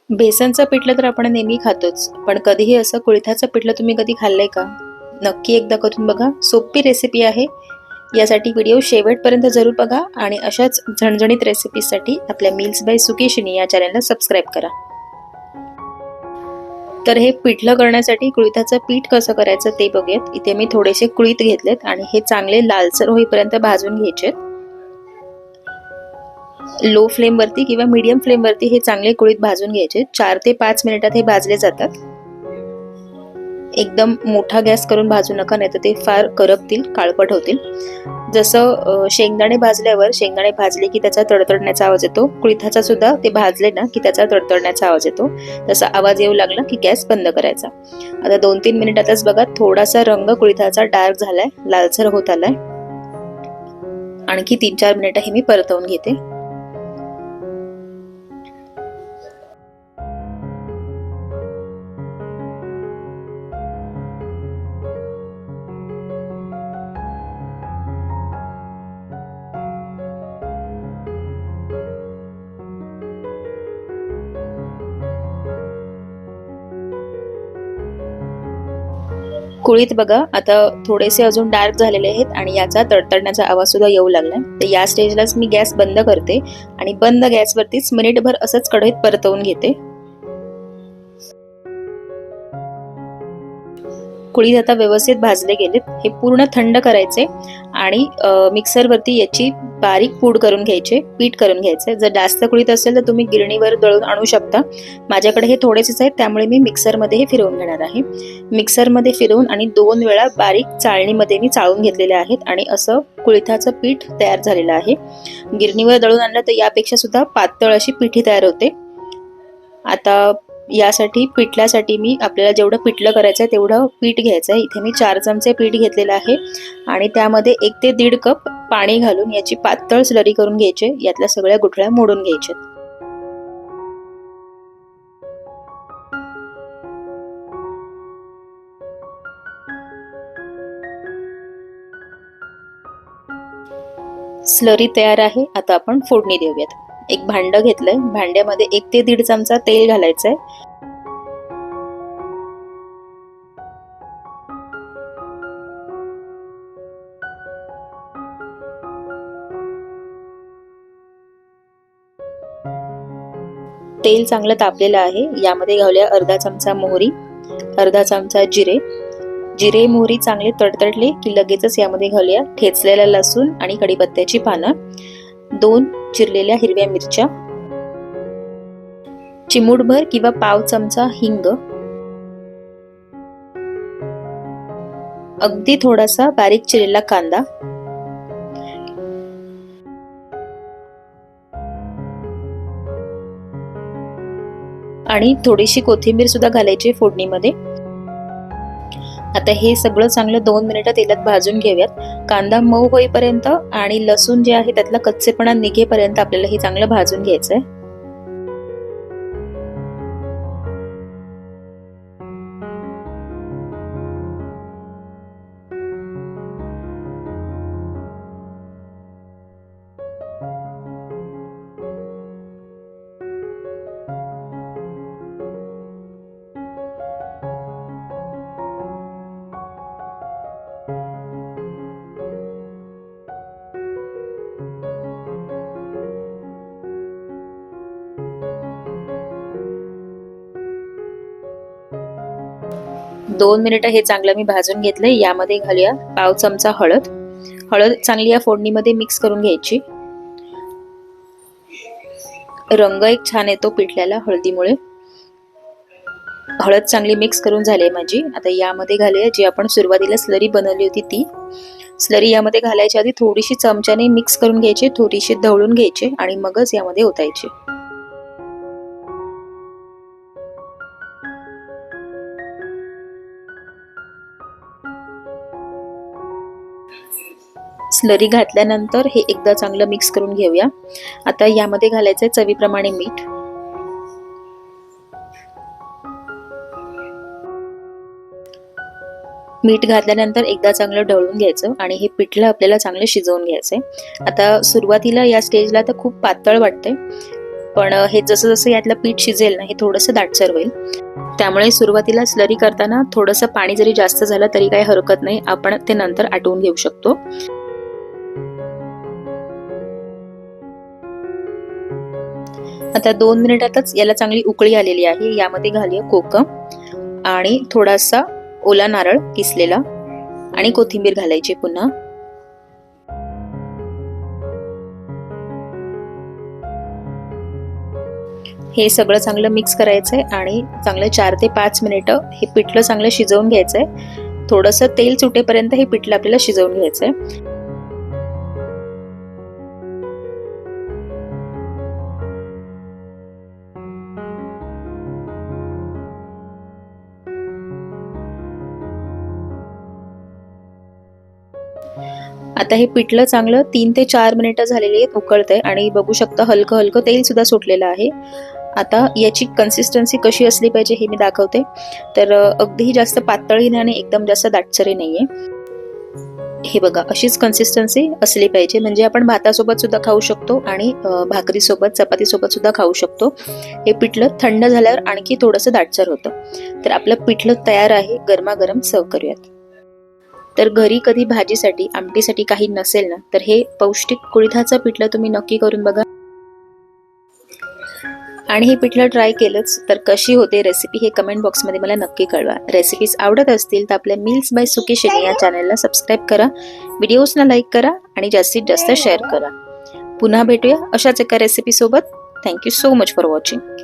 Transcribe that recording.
बेसनचं पिठलं तर आपण नेहमी खातोच, पण कधीही असं कुळथाचं पिठलं तुम्ही कधी खाल्लंय का? नक्की एकदा करून बघा. सोपी रेसिपी आहे. यासाठी व्हिडिओ शेवटपर्यंत जरूर बघा आणि अशाच झणझणीत रेसिपीसाठी आपल्या मील्स बाय सुकेशिनी या चॅनलला सबस्क्राईब करा. तर हे पिठलं करण्यासाठी कुळथाचं पीठ कसं करायचं ते बघूयात. इथे मी थोडेसे कुळीथ घेतलेत आणि हे चांगले लालसर होईपर्यंत भाजून घ्यायचे. लो फ्लेम वरती किंवा मीडियम फ्लेम वरती हे चांगले कुळीथ भाजून घ्यायचे. 4 ते 5 मिनिटात हे भाजले जातात. एकदम मोठा गॅस करून भाजू नका, नाही तर ते फार करपतील, काळपट होतील. जसं शेंगदाणे भाजल्यावर शेंगदाणे भाजले की त्याचा तडतडण्याचा आवाज येतो, कुळीथाचा सुद्धा ते भाजले ना की त्याचा तडतडण्याचा आवाज येतो. तसा आवाज येऊ लागला की गॅस बंद करायचा. आता 2-3 मिनिटातच बघा थोडासा रंग कुळीथाचा डार्क झालाय, लालसर होत आलाय. आणखी 3-4 मिनिटं हे मी परतवून घेते. कुळीथ बघा आता थोडेसे अजून डार्क झालेले आहेत आणि याचा तडतडण्याचा आवाज सुद्धा येऊ लागलाय. तर या स्टेजलाच मी गॅस बंद करते आणि बंद गॅसवरतीच मिनिटभर असंच कढईत परतवून घेते. कुळीथ आता व्यवस्थित भाजले गेलेत. हे पूर्ण थंड करायचे आणि मिक्सरवरती याची बारीक पूड करून घ्यायचे, पीठ करून घ्यायचे. जर जास्त कुळीथ असेल तर तुम्ही गिरणीवर दळून आणू शकता. माझ्याकडे हे थोडेसेच आहेत त्यामुळे मी मिक्सरमध्ये हे फिरवून घेणार आहे. मिक्सरमध्ये फिरवून आणि 2 वेळा बारीक चाळणीमध्ये मी चाळून घेतलेले आहेत आणि असं कुळीथाचं पीठ तयार झालेलं आहे. गिरणीवर दळून आणलं तर यापेक्षा सुद्धा पातळ अशी पिठी तयार होते. आता यासाठी पिठल्यासाठी मी आपल्याला जेवढं पिठलं करायचं आहे तेवढं पीठ घ्यायचं आहे. इथे मी 4 चमचे पीठ घेतलेलं आहे आणि त्यामध्ये 1 ते 1.5 कप पाणी घालून याची पातळ स्लरी करून घ्यायची. यातल्या सगळ्या गुठळ्या मोडून घ्यायच्या. स्लरी तयार आहे. आता आपण फोडणी देऊयात. एक भांडं घेतलंय, भांड्यामध्ये 1 ते 1.5 चमचा तेल घालायचंय. तेल चांगलं तापलेलं आहे. यामध्ये घालूया अर्धा चमचा मोहरी, अर्धा चमचा जिरे. जिरे मोहरी चांगले तडतडले की लगेचच यामध्ये घालूया ठेचलेला लसूण आणि कढीपत्त्याची पानं, 2 चिरलेल्या हिरव्या मिरच्या, चिमूटभर किंवा पाव चमचा हिंग, अगदी थोडासा बारीक चिरलेला कांदा, आणि थोडीशी कोथिंबीर सुद्धा घालायची फोडणीमध्ये. आता हे सगळं चांगलं 2 मिनिटं तेलात भाजून घेऊयात. कांदा मऊ होईपर्यंत आणि लसूण जे आहे त्यातला कच्चेपणा निघेपर्यंत आपल्याला हे चांगलं भाजून घ्यायचंय. दोन मिनिटं हे चांगलं मी भाजून घेतलंय. यामध्ये घालूया पाव चमचा हळद. हळद चांगली या फोडणीमध्ये मिक्स करून घ्यायची. रंग एक छान येतो पिठल्याला हळदीमुळे. हळद चांगली मिक्स करून झाली माझी. आता यामध्ये घालूया जी आपण सुरुवातीला स्लरी बनवली होती ती स्लरी. यामध्ये घालायच्या आधी थोडीशी चमच्याने मिक्स करून घ्यायची, थोडीशी ढवळून घ्यायची आणि मगच यामध्ये ओतायची. स्लरी घातल्यानंतर हे एकदा चांगलं मिक्स करून घेऊया. आता यामध्ये घालायचंय चवीप्रमाणे मीठ. मीठ घातल्यानंतर एकदा चांगलं ढवळून घ्यायचं आणि हे पिठलं आपल्याला चांगलं शिजवून घ्यायचंय. आता सुरुवातीला या स्टेजला तर खूप पातळ वाटतंय, पण हे जसं जसं यातलं पीठ शिजेल ना, हे थोडंसं दाटसर होईल. त्यामुळे सुरुवातीला स्लरी करताना थोडंसं पाणी जरी जास्त झालं तरी काही हरकत नाही, आपण ते नंतर आटवून घेऊ शकतो. आता 2 मिनिटातच याला चांगली उकळी आलेली आहे. यामध्ये घालूया कोकम आणि थोडासा ओला नारळ किसलेला आणि कोथिंबीर घालायची पुन्हा. हे सगळं चांगलं मिक्स करायचंय आणि चांगलं 4 ते 5 मिनिटं हे पिठलं चांगलं शिजवून घ्यायचंय. थोडंसं तेल सुटेपर्यंत हे पिठलं आपल्याला शिजवून घ्यायचंय. आता हे पिठलं चांगलं 3 ते 4 मिनिटं झालेली आहेत, उकळतंय आणि बघू शकता हलकं हलकं तेल सुद्धा सुटलेलं आहे. आता याची कन्सिस्टन्सी कशी असली पाहिजे हे मी दाखवते. तर अगदी जास्त पातळही नाही आणि एकदम जास्त दाटसरही नाहीये. हे बघा, अशीच कन्सिस्टन्सी असली पाहिजे, म्हणजे आपण भातासोबत सुद्धा खाऊ शकतो आणि भाकरीसोबत चपातीसोबत सुद्धा खाऊ शकतो. हे पिठलं थंड झाल्यावर आणखी थोडंसं दाटसर होतं. तर आपलं पिठलं तयार आहे, गरमागरम सर्व करूयात. तर घरी कधी भाजीसाठी आमटीसाठी काही नसेल ना, तर हे पौष्टिक कुळिथाचं पिठलं तुम्ही नक्की करून बघा. आणि हे पिठलं ट्राय केलंच तर कशी होते रेसिपी हे कमेंट बॉक्समध्ये मला नक्की कळवा. रेसिपीज आवडत असतील तर आपल्या मील्स बाय सुकेशिनी या चॅनलला सबस्क्राईब करा, व्हिडिओजना लाईक करा आणि जास्तीत जास्त शेअर करा. पुन्हा भेटूया अशाच एका रेसिपी सोबत. Thank you so much for watching.